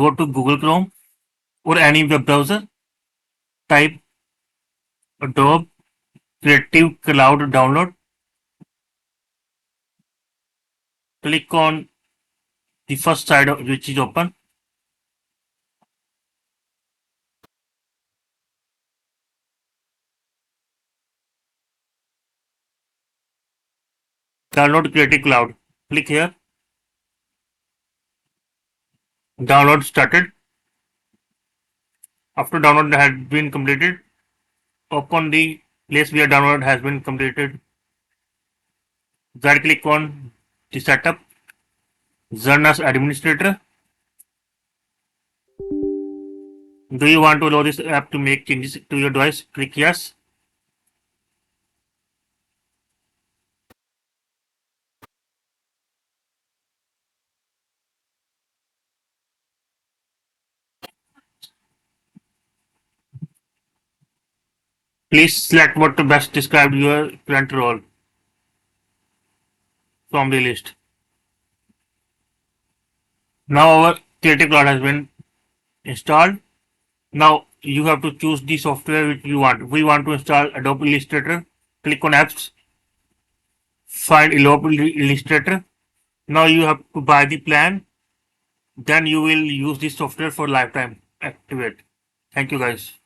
go to Google Chrome or any web browser, type Adobe Creative Cloud download, click on the first side which is open. Download Creative Cloud. Click here. Download started. After download has been completed, open the place where download has been completed. Right click on the setup. Run as administrator. Do you want to allow this app to make changes to your device? Click yes. Please select what to best describe your current role from the list. Now our Creative Cloud has been installed. Now you have to choose the software which you want. We want to install Adobe Illustrator. Click on apps. Find Adobe Illustrator. Now you have to buy the plan. Then you will use this software for lifetime. Activate. Thank you guys.